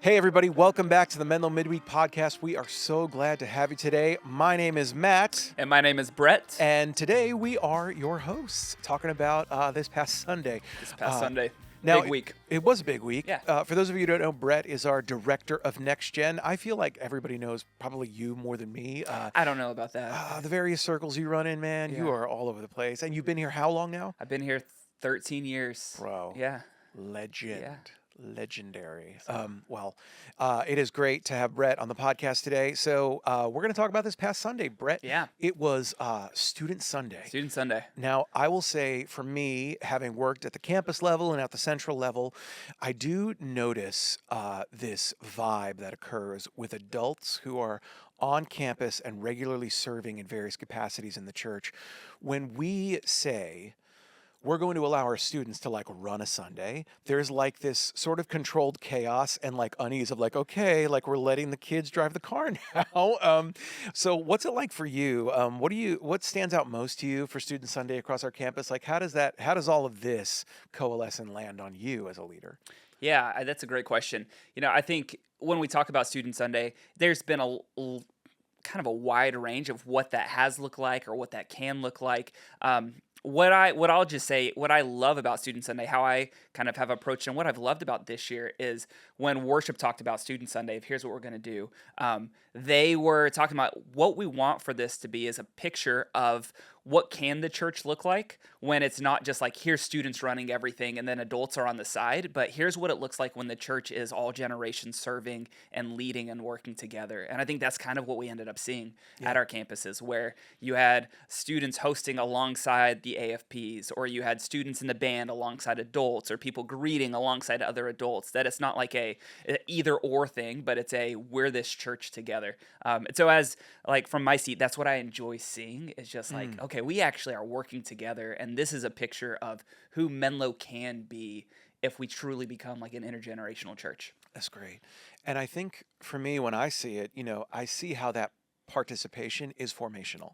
Hey, everybody, welcome back to the Menlo Midweek podcast. We are so glad to have you today. My name is Matt. And my name is Brett. And today we are your hosts talking about this past Sunday. This past Sunday. Now, Big week. It was a big week. Yeah. For those of you who don't know, Brett is our director of Next Gen. I feel like everybody knows probably you more than me. I don't know about that. The various circles you run in, man, you Yeah. are all over the place. And you've been here how long now? I've been here 13 years. Bro. Yeah. Legend. Yeah. Legendary. It is great to have Brett on the podcast today. So we're going to talk about this past Sunday, Brett. Yeah. It was Student Sunday. Student Sunday. Now, I will say for me, having worked at the campus level and at the central level, I do notice this vibe that occurs with adults who are on campus and regularly serving in various capacities in the church. When we say, we're going to allow our students to like run a Sunday, there's like this sort of controlled chaos and like unease of like, okay, like we're letting the kids drive the car now. So what's it like for you? What stands out most to you for Student Sunday across our campus? Like how does all of this coalesce and land on you as a leader? Yeah, that's a great question. I think when we talk about Student Sunday, there's been kind of a wide range of what that has looked like or what that can look like. What I'll just say, what I love about Student Sunday, how I kind of have approached and what I've loved about this year is when worship talked about Student Sunday, here's what we're going to do. They were talking about what we want for this to be is a picture of what can the church look like when it's not just like here's students running everything and then adults are on the side, but here's what it looks like when the church is all generations serving and leading and working together. And I think that's kind of what we ended up seeing at our campuses, where you had students hosting alongside the AFPs, or you had students in the band alongside adults, or people greeting alongside other adults. That it's not like a either or thing, but it's we're this church together. And so as like from my seat, that's what I enjoy seeing is just like, okay, we actually are working together, and this is a picture of who Menlo can be if we truly become like an intergenerational church. That's great. And I think for me, when I see it, I see how that participation is formational.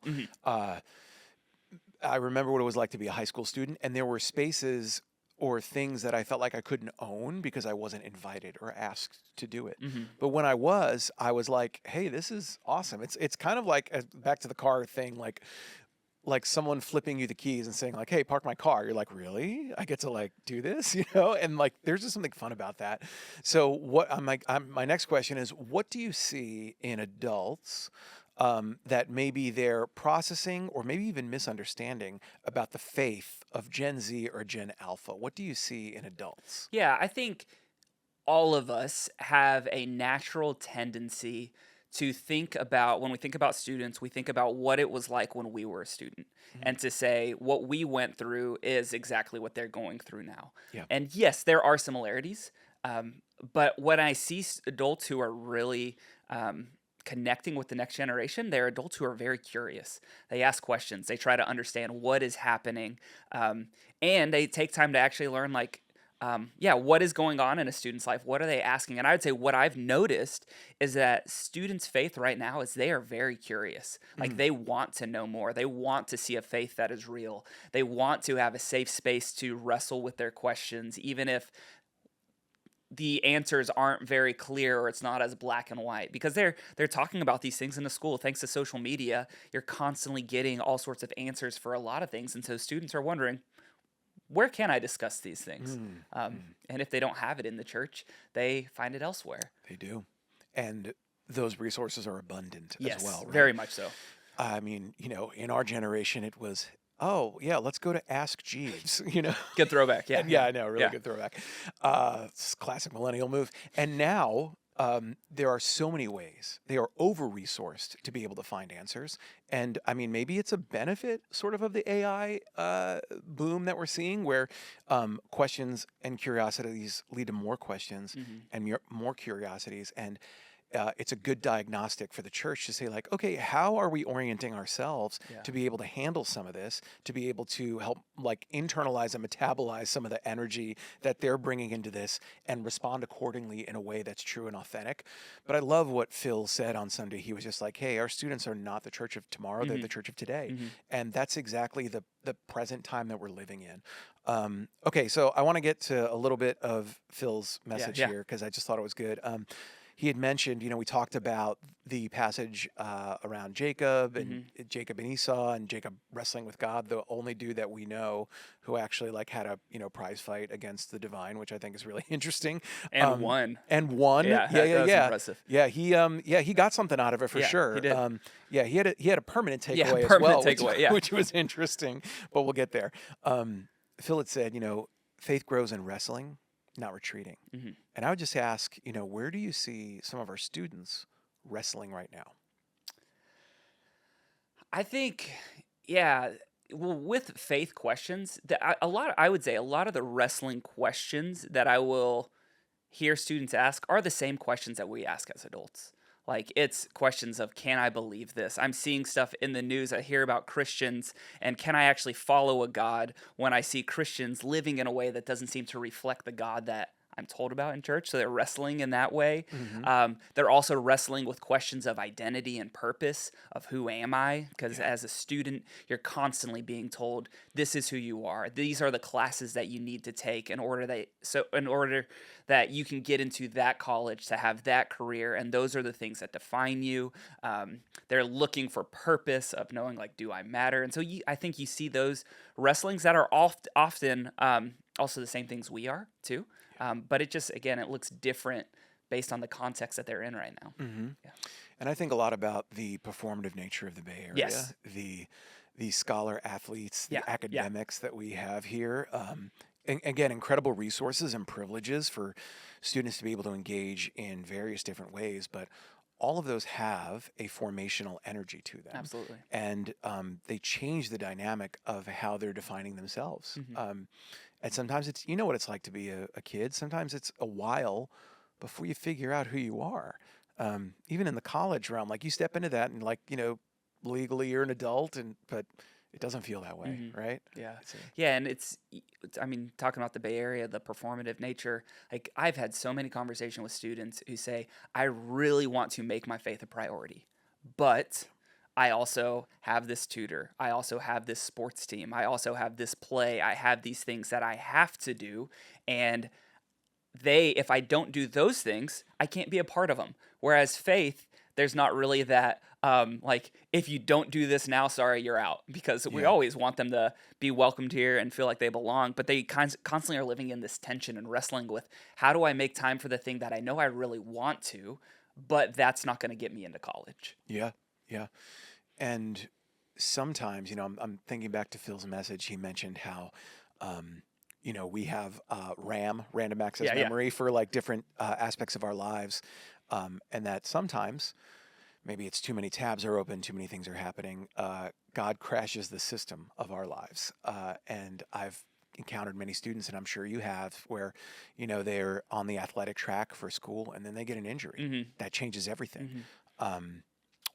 I remember what it was like to be a high school student, and there were spaces or things that I felt like I couldn't own because I wasn't invited or asked to do it. But when I was like, hey, this is awesome. It's kind of like back to the car thing, like someone flipping you the keys and saying like, hey, park my car. You're like, really? I get to like do this, And like, there's just something fun about that. So my next question is, what do you see in adults that maybe they're processing or maybe even misunderstanding about the faith of Gen Z or Gen Alpha? What do you see in adults? Yeah, I think all of us have a natural tendency to think about, when we think about students, we think about what it was like when we were a student, and to say what we went through is exactly what they're going through now. Yeah. And yes, there are similarities, but when I see adults who are really connecting with the next generation, they're adults who are very curious. They ask questions. They try to understand what is happening, and they take time to actually learn, like, what is going on in a student's life? What are they asking? And I would say what I've noticed is that students' faith right now is they are very curious. Like they want to know more. They want to see a faith that is real. They want to have a safe space to wrestle with their questions, even if the answers aren't very clear or it's not as black and white, because they're talking about these things in the school. Thanks to social media, you're constantly getting all sorts of answers for a lot of things. And so students are wondering, where can I discuss these things? And if they don't have it in the church, they find it elsewhere. They do. And those resources are abundant as well, right? Very much so. I mean, in our generation, it was, oh, yeah, let's go to Ask Jeeves, Good throwback, yeah. Yeah, I know, really good throwback. It's a classic millennial move. And now there are so many ways. They are over-resourced to be able to find answers. And I mean, maybe it's a benefit sort of the AI boom that we're seeing, where questions and curiosities lead to more questions and more curiosities. And it's a good diagnostic for the church to say, like, okay, how are we orienting ourselves Yeah. to be able to handle some of this, to be able to help like internalize and metabolize some of the energy that they're bringing into this and respond accordingly in a way that's true and authentic. But I love what Phil said on Sunday. He was just like, hey, our students are not the church of tomorrow, they're Hmm. the church of today. Hmm. And that's exactly the present time that we're living in. Okay, so I want to get to a little bit of Phil's Yeah. message Yeah. here because I just thought it was good. He had mentioned, we talked about the passage around Jacob and Hmm. Jacob and Esau and Jacob wrestling with God, the only dude that we know who actually like had a prize fight against the divine, which I think is really interesting. And Um, one. and won, Yeah. yeah, That yeah, was yeah, impressive. yeah. He got something out of it for Yeah. He sure. did. Yeah, he had a permanent Yeah. takeaway as Permanent well, which takeaway. Yeah. which was interesting. But we'll get there. Phil had said, faith grows in wrestling, not retreating. Hmm. And I would just ask, where do you see some of our students wrestling right now? I think, yeah. Well, with faith questions, I would say a lot of the wrestling questions that I will hear students ask are the same questions that we ask as adults. Like, it's questions of, can I believe this? I'm seeing stuff in the news. I hear about Christians, and can I actually follow a God when I see Christians living in a way that doesn't seem to reflect the God that I'm told about in church? So they're wrestling in that way. Hmm. They're also wrestling with questions of identity and purpose, of who am I? Because Yeah. as a student, you're constantly being told, this is who you are. These are the classes that you need to take in order that you can get into that college to have that career, and those are the things that define you. They're looking for purpose of knowing, like, do I matter? And so I think you see those wrestlings that are often also the same things we are too. But it just, again, it looks different based on the context that they're in right now. Hmm. Yeah. And I think a lot about the performative nature of the Bay Area, Yes. the scholar athletes, the Yeah. Yeah. academics that we have here. And again, incredible resources and privileges for students to be able to engage in various different ways, but all of those have a formational energy to them, Absolutely. and they change the dynamic of how they're defining themselves. Hmm. And sometimes it's, what it's like to be a kid. Sometimes it's a while before you figure out who you are. Even in the college realm, like you step into that and like, legally you're an adult, but it doesn't feel that way, Hmm. right? Yeah. It's Yeah. And I mean, talking about the Bay Area, the performative nature, like, I've had so many conversations with students who say, I really want to make my faith a priority, but I also have this tutor. I also have this sports team. I also have this play. I have these things that I have to do. And if I don't do those things, I can't be a part of them. Whereas faith, there's not really that, like, if you don't do this now, sorry, you're out. Because we yeah, always want them to be welcomed here and feel like they belong. But they constantly are living in this tension and wrestling with, how do I make time for the thing that I know I really want to, but that's not going to get me into college? yeah, yeah. And sometimes, I'm thinking back to Phil's message. He mentioned how, we have random access Yeah, yeah. memory for like different aspects of our lives. And that sometimes maybe it's too many tabs are open, too many things are happening. God crashes the system of our lives. And I've encountered many students, and I'm sure you have, where, they're on the athletic track for school and then they get an injury. Hmm. That changes everything. Hmm. Um,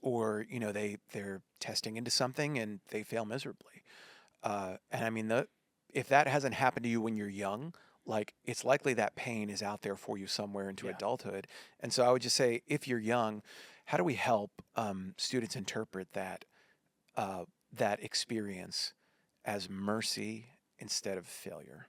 or, they're testing into something and they fail miserably. And I mean, if that hasn't happened to you when you're young, like it's likely that pain is out there for you somewhere into Yeah. adulthood. And so I would just say, if you're young, how do we help students interpret that experience as mercy instead of failure?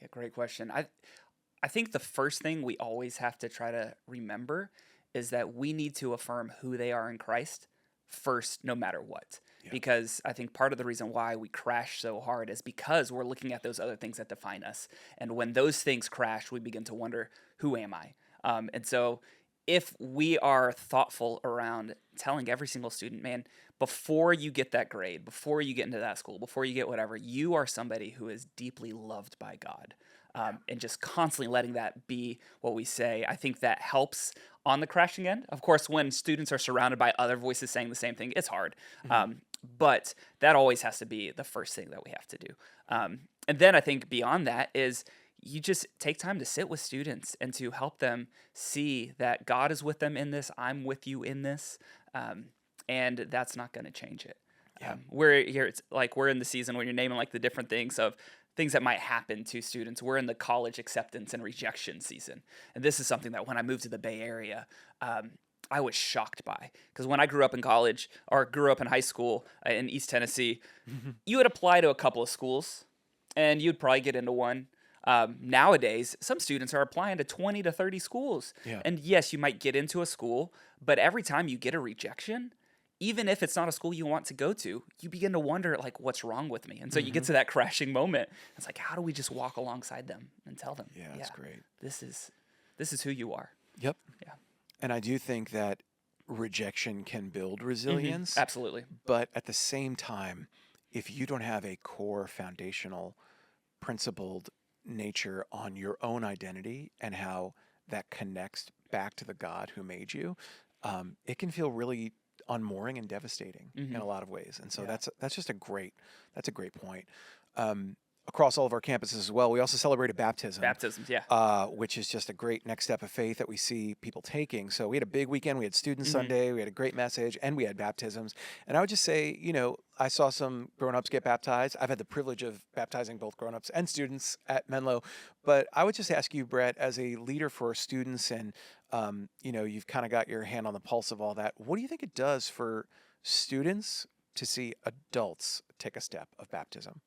Yeah, great question. I think the first thing we always have to try to remember is that we need to affirm who they are in Christ first, no matter what. Yeah. Because I think part of the reason why we crash so hard is because we're looking at those other things that define us. And when those things crash, we begin to wonder, who am I? And so if we are thoughtful around telling every single student, man, before you get that grade, before you get into that school, before you get whatever, you are somebody who is deeply loved by God. And just constantly letting that be what we say, I think that helps on the crashing end. Of course, when students are surrounded by other voices saying the same thing, it's hard. Mhm. But that always has to be the first thing that we have to do. And then I think beyond that is you just take time to sit with students and to help them see that God is with them in this. I'm with you in this. Um, and that's not going to change it. Yeah. We're here. It's like we're in the season when you're naming like the different things of things that might happen to students. We're in the college acceptance and rejection season, and this is something that when I moved to the Bay Area, I was shocked by, because when I grew up in college or grew up in high school in East Tennessee, you would apply to a couple of schools, and you'd probably get into one. Nowadays, some students are applying to 20 to 30 schools, Yeah. and yes, you might get into a school, but every time you get a rejection, even if it's not a school you want to go to, you begin to wonder, like, what's wrong with me? And so you get to that crashing moment. It's like, how do we just walk alongside them and tell them, Yeah, that's great. this is who you are. Yep. Yeah. And I do think that rejection can build resilience, Absolutely. but at the same time, if you don't have a core foundational principled nature on your own identity and how that connects back to the God who made you, it can feel really unmooring and devastating in a lot of ways. And so Yeah. that's just a great point. Across all of our campuses as well, we also celebrated baptism. Baptisms, yeah. Which is just a great next step of faith that we see people taking. So we had a big weekend. We had Student Sunday. We had a great message, and we had baptisms. And I would just say, I saw some grown-ups get baptized. I've had the privilege of baptizing both grown-ups and students at Menlo. But I would just ask you, Brett, as a leader for students, and you've kind of got your hand on the pulse of all that. What do you think it does for students to see adults take a step of baptism?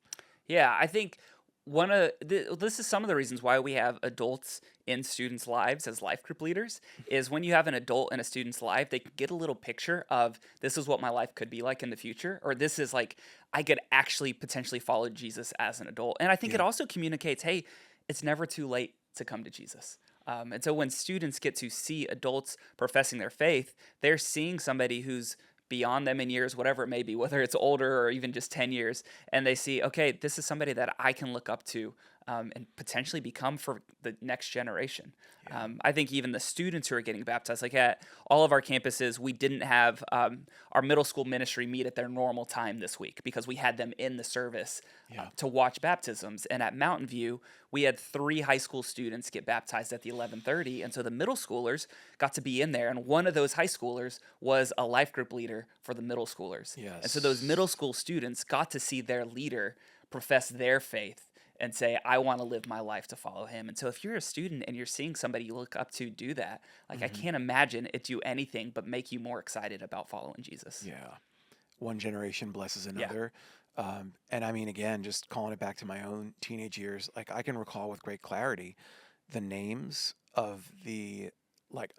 Yeah, I think this is some of the reasons why we have adults in students' lives as life group leaders, is when you have an adult in a student's life, they can get a little picture of, this is what my life could be like in the future, or this is like, I could actually potentially follow Jesus as an adult. And I think it also communicates, hey, it's never too late to come to Jesus. And so when students get to see adults professing their faith, they're seeing somebody who's beyond them in years, whatever it may be, whether it's older or even just 10 years, and they see, okay, this is somebody that I can look up to and potentially become for the next generation. I think even the students who are getting baptized, like at all of our campuses, we didn't have our middle school ministry meet at their normal time this week because we had them in the service to watch baptisms. And at Mountain View, we had 3 high school students get baptized at the 11:30, and so the middle schoolers got to be in there. And one of those high schoolers was a life group leader for the middle schoolers. Yes. And so those middle school students got to see their leader profess their faith and say, I want to live my life to follow him. And so if you're a student and you're seeing somebody you look up to do that, like I can't imagine it do anything but make you more excited about following Jesus. Yeah. One generation blesses another. And I mean, again, just calling it back to my own teenage years, like I can recall with great clarity the names of the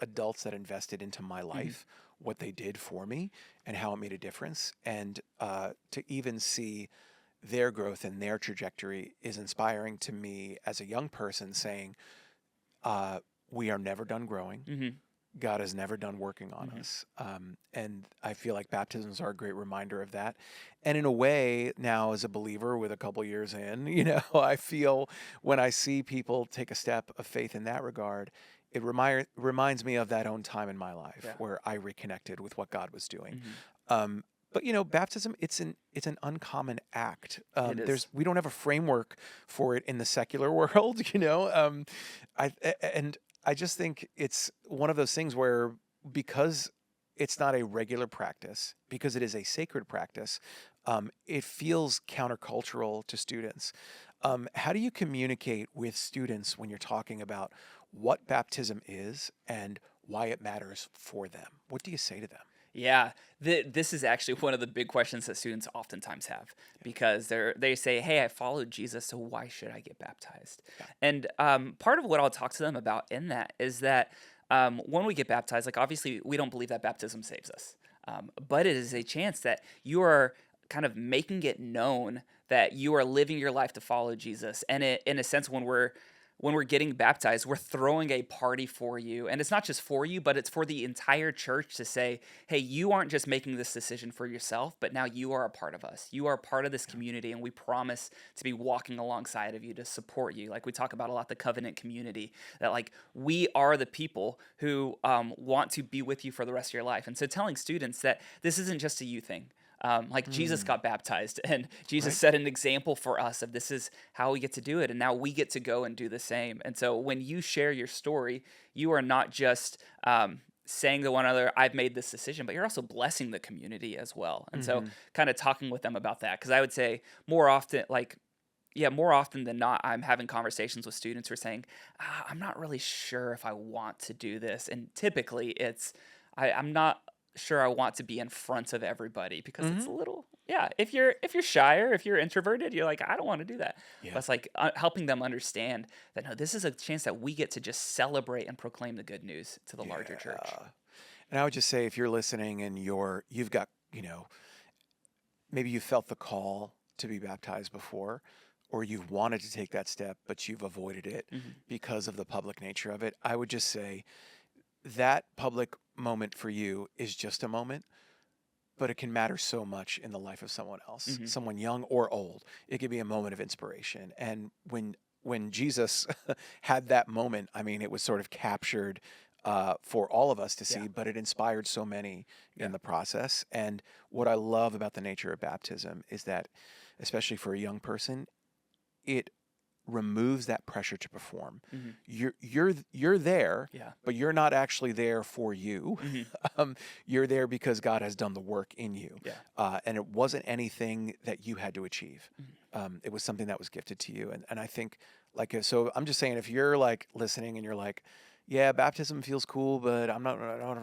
adults that invested into my life, what they did for me, and how it made a difference. And to even see their growth and their trajectory is inspiring to me as a young person, saying, we are never done growing. God is never done working on us. And I feel like baptisms are a great reminder of that. And in a way, now as a believer with a couple years in, I feel when I see people take a step of faith in that regard, it reminds me of that own time in my life where I reconnected with what God was doing. But baptism, it's an uncommon act. It is. We don't have a framework for it in the secular world. I just think it's one of those things where, because it's not a regular practice, because it is a sacred practice, it feels countercultural to students. How do you communicate with students when you're talking about what baptism is and why it matters for them? What do you say to them? Yeah, this is actually one of the big questions that students oftentimes have, because they say, "Hey, I followed Jesus, so why should I get baptized?" And part of what I'll talk to them about in that is that when we get baptized, like obviously we don't believe that baptism saves us, but it is a chance that you are kind of making it known that you are living your life to follow Jesus, and in a sense, when we're getting baptized, we're throwing a party for you. And it's not just for you, but it's for the entire church to say, hey, you aren't just making this decision for yourself, but now you are a part of us. You are a part of this community, and we promise to be walking alongside of you to support you. Like we talk about a lot, the covenant community, that like we are the people who want to be with you for the rest of your life. And so telling students that this isn't just a you thing. Like Jesus Mm, got baptized, and Jesus right. set an example for us of this is how we get to do it, and now we get to go and do the same. And so when you share your story, you are not just saying to one another, "I've made this decision," but you're also blessing the community as well. And so, Hmm. kind of talking with them about that, because I would say more often, like yeah, more often than not, I'm having conversations with students who are saying, I'm not really sure if I want to do this. And typically it's, I'm not sure I want to be in front of everybody because it's Hmm. a little, yeah, if you're shy or if you're introverted, you're like, I don't want to do that. But Yeah. it's like helping them understand that no, this is a chance that we get to just celebrate and proclaim the good news to the larger church. Yeah. And I would just say if you're listening and you've got, maybe you felt the call to be baptized before, or you've wanted to take that step, but you've avoided it Hmm. because of the public nature of it, I would just say that public moment for you is just a moment, but it can matter so much in the life of someone else, Hmm. someone young or old. It could be a moment of inspiration. And when Jesus had that moment, I mean, it was sort of captured for all of us to Yeah. see, but it inspired so many Yeah. in the process. And what I love about the nature of baptism is that, especially for a young person, it removes that pressure to perform. Hmm. You're there, Yeah. but you're not actually there for you. Hmm. You're there because God has done the work in you, Yeah. and it wasn't anything that you had to achieve. Hmm. It was something that was gifted to you, and I think so. I'm just saying, if you're like listening and you're like, yeah, baptism feels cool, but I'm not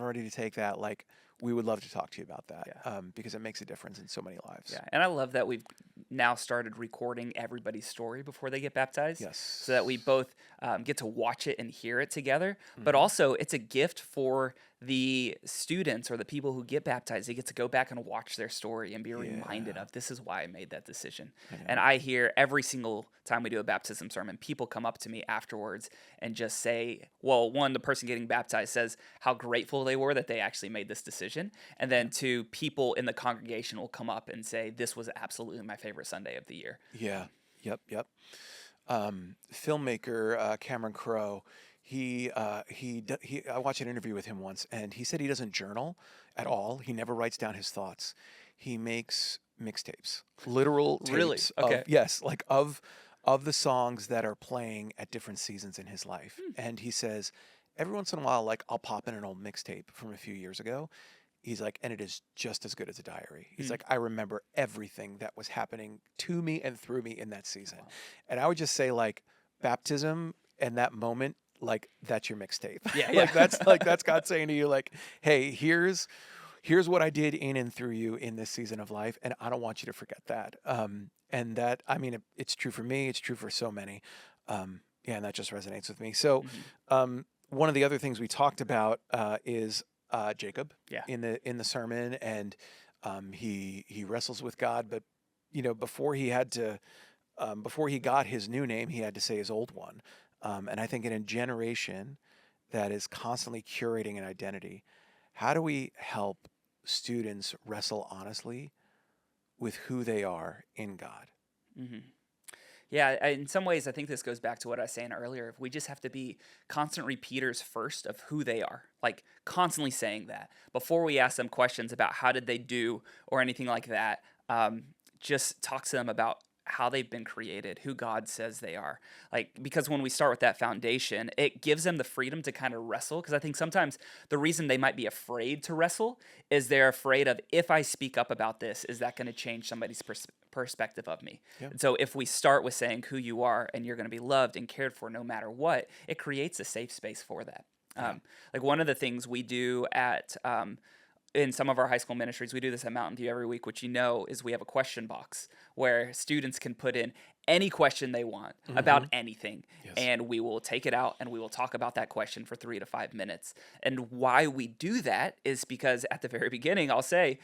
ready to take that. Like, we would love to talk to you about that Yeah. because it makes a difference in so many lives. Yeah, and I love that we've now started recording everybody's story before they get baptized, so that we Yes. both get to watch it and hear it together. But Hmm. also, it's a gift for the students or the people who get baptized. They get to go back and watch their story and be reminded Yeah, of this is why I made that decision. I And know. I hear every single time we do a baptism sermon, people come up to me afterwards and just say, well, one, the person getting baptized says how grateful they were that they actually made this decision. And Yeah. then two, people in the congregation will come up and say, this was absolutely my favorite Sunday of the year. Yeah. Yep. Yep. Filmmaker Cameron Crowe, I watched an interview with him once, and he said he doesn't journal at all. He never writes down his thoughts. He makes mixtapes, literal Really? tapes of Okay. yes, like of the songs that are playing at different seasons in his life. Hmm. And he says every once in a while, like I'll pop in an old mixtape from a few years ago. He's like, and it is just as good as a diary. He's Hmm. like, I remember everything that was happening to me and through me in that season. Wow. And I would just say, like, baptism and that moment, like, that's your mixtape. Yeah, Like, yeah. that's God saying to you, like, hey, here's what I did in and through you in this season of life, and I don't want you to forget that. And that, I mean, it's true for me. It's true for so many. Yeah, and that just resonates with me. So, Hmm. one of the other things we talked about is Jacob Yeah. in the sermon, and he wrestles with God, but before he got his new name, he had to say his old one. And I think in a generation that is constantly curating an identity, how do we help students wrestle honestly with who they are in God? Hmm. Yeah, in some ways, I think this goes back to what I was saying earlier. If we just have to be constant repeaters first of who they are, like constantly saying that before we ask them questions about how did they do or anything like that, just talk to them about how they've been created, who God says they are. Like, because when we start with that foundation, it gives them the freedom to kind of wrestle. Because I think sometimes the reason they might be afraid to wrestle is they're afraid of, if I speak up about this, is that going to change somebody's perspective of me? Yeah. And so if we start with saying who you are and you're going to be loved and cared for no matter what, it creates a safe space for that. Yeah. Like one of the things we do at in some of our high school ministries, we do this at Mountain View every week, which is we have a question box where students can put in any question they want about Hmm. anything. Yes. And we will take it out and we will talk about that question for 3 to 5 minutes. And why we do that is because at the very beginning, I'll say,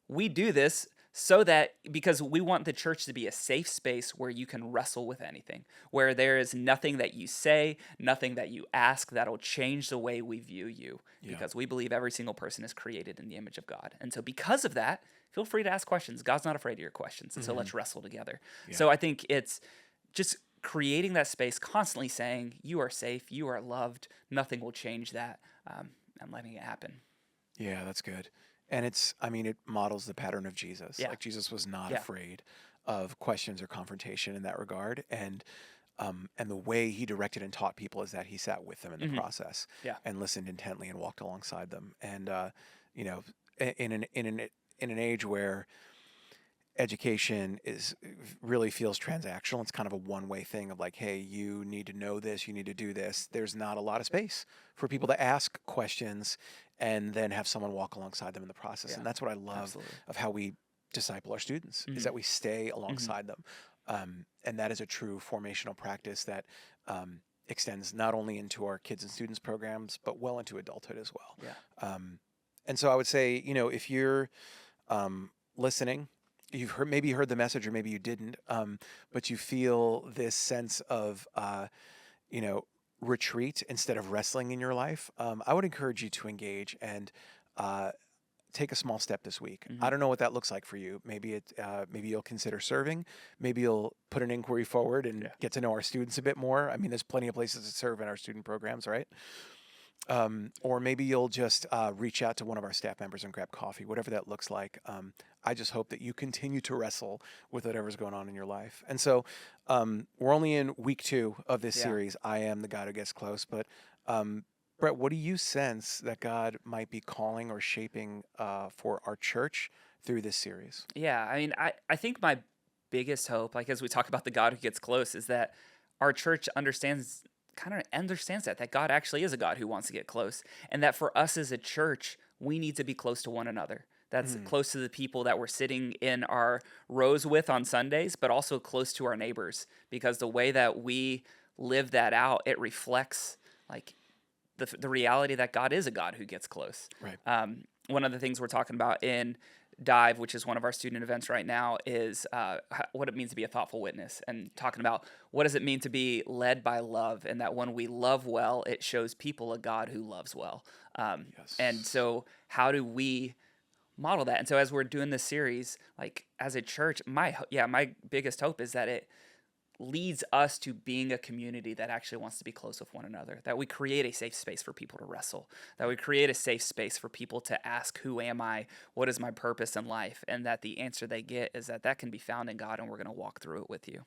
we do this so that because we want the church to be a safe space where you can wrestle with anything, where there is nothing that you say, nothing that you ask that'll change the way we view you, Yeah. because we believe every single person is created in the image of God. And so because of that, feel free to ask questions. God's not afraid of your questions. And so Hmm. let's wrestle together. Yeah. So I think it's just creating that space, constantly saying, you are safe, you are loved, nothing will change that, and letting it happen. Yeah, that's good. And I mean, it models the pattern of Jesus. Yeah. Like Jesus was not Yeah. afraid of questions or confrontation in that regard. And the way he directed and taught people is that he sat with them in the Hmm. process Yeah. and listened intently and walked alongside them. And, you know, in an age where education really feels transactional. It's kind of a one-way thing of like, hey, you need to know this, you need to do this. There's not a lot of space for people to ask questions and then have someone walk alongside them in the process. Yeah. And that's what I love Absolutely. of how we disciple our students is Hmm. that we stay Hmm. alongside them. And that is a true formational practice that extends not only into our kids and students programs, but well into adulthood as well. Yeah. And so I would say, if you're listening, you've maybe heard the message or maybe you didn't, but you feel this sense of you know retreat instead of wrestling in your life. I would encourage you to engage and take a small step this week. Hmm. I don't know what that looks like for you. Maybe you'll consider serving. Maybe you'll put an inquiry forward and Yeah. get to know our students a bit more. I mean, there's plenty of places to serve in our student programs, right? Or maybe you'll just reach out to one of our staff members and grab coffee, whatever that looks like. I just hope that you continue to wrestle with whatever's going on in your life. And so we're only in week 2 of this Yeah. series. I am the God who gets close. But Brett, what do you sense that God might be calling or shaping for our church through this series? Yeah. I mean, I think my biggest hope, like as we talk about the God who gets close, is that our church kind of understands that God actually is a God who wants to get close, and that for us as a church, we need to be close to one another. That's close to the people that we're sitting in our rows with on Sundays, but also close to our neighbors, because the way that we live that out, it reflects like the reality that God is a God who gets close. Right. One of the things we're talking about in Dive, which is one of our student events right now, is what it means to be a thoughtful witness, and talking about what does it mean to be led by love, and that when we love well, it shows people a God who loves well. Yes. And so how do we model that? And so as we're doing this series, like as a church, my biggest hope is that it leads us to being a community that actually wants to be close with one another, that we create a safe space for people to wrestle, that we create a safe space for people to ask, who am I? What is my purpose in life? And that the answer they get is that can be found in God, and we're going to walk through it with you.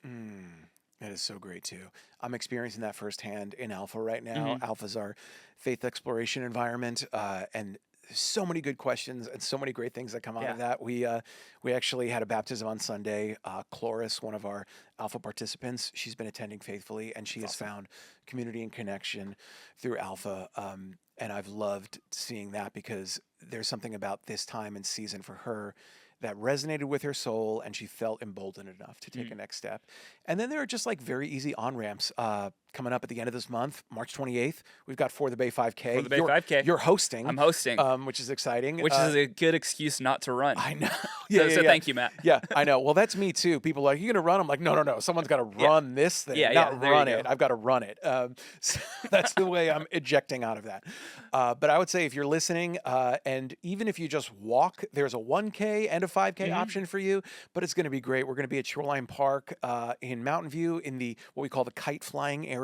That is so great too. I'm experiencing that firsthand in Alpha right now. Mhm. Alpha's our faith exploration environment, and so many good questions and so many great things that come out Yeah. of that. We actually had a baptism on Sunday. Cloris, one of our Alpha participants, she's been attending faithfully, and she has Awesome. found community and connection through Alpha. And I've loved seeing that because there's something about this time and season for her that resonated with her soul, and she felt emboldened enough to take a next step. And then there are just like very easy on ramps coming up at the end of this month, March 28th. We've got For the Bay 5K. For the Bay 5K. You're hosting. I'm hosting, which is exciting. which is a good excuse not to run. I know. So thank you, Matt. Yeah, I know. Well, that's me too. People are like, you gonna run? I'm like, no. Someone's got to run this thing, Yeah, not there you run go. it. I've got to run it. So that's the way I'm ejecting out of that. But I would say if you're listening, and even if you just walk, there's a 1K and a 5K option for you. But it's going to be great. We're going to be at Shoreline Park in Mountain View in the what we call the kite flying area.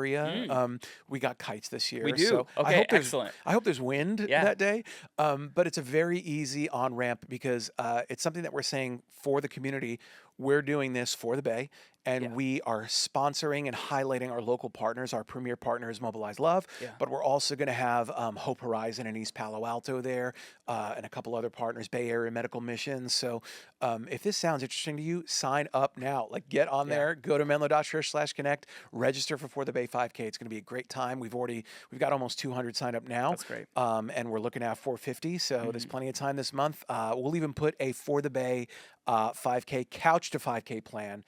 We got kites this year. We do. So Okay, excellent. I hope there's wind Yeah. that day. But it's a very easy on ramp because it's something that we're saying for the community. We're doing this for the Bay, and we are sponsoring and highlighting our local partners. Our premier partner is Mobilize Love, but we're also going to have Hope Horizon in East Palo Alto there, and a couple other partners, Bay Area Medical Missions. So if this sounds interesting to you, sign up now. Like get on there, go to menlo.church/connect, register for the Bay 5K. It's going to be a great time. We've got almost 200 signed up now. That's great. And we're looking at 450. So there's plenty of time this month. We'll even put a For the Bay 5K couch to 5K plan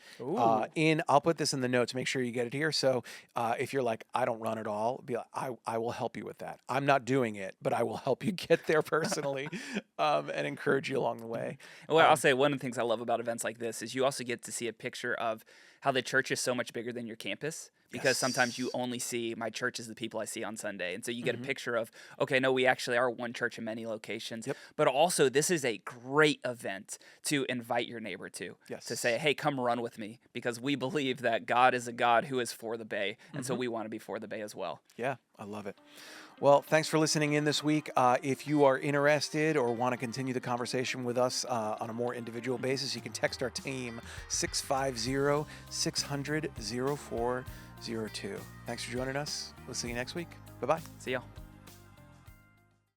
I'll put this in the notes, make sure you get it here. So if you're like, I don't run at all, be like, I will help you with that. I'm not doing it, but I will help you get there personally and encourage you along the way. Well, I'll say one of the things I love about events like this is you also get to see a picture of how the church is so much bigger than your campus, because sometimes you only see my church as the people I see on Sunday. And so you get a picture of, okay, no, we actually are one church in many locations, but also this is a great event to invite your neighbor to say, hey, come run with me, because we believe that God is a God who is for the Bay. And so we want to be for the Bay as well. Yeah, I love it. Well, thanks for listening in this week. If you are interested or want to continue the conversation with us on a more individual basis, you can text our team 650-600-0402. Thanks for joining us. We'll see you next week. Bye-bye. See y'all.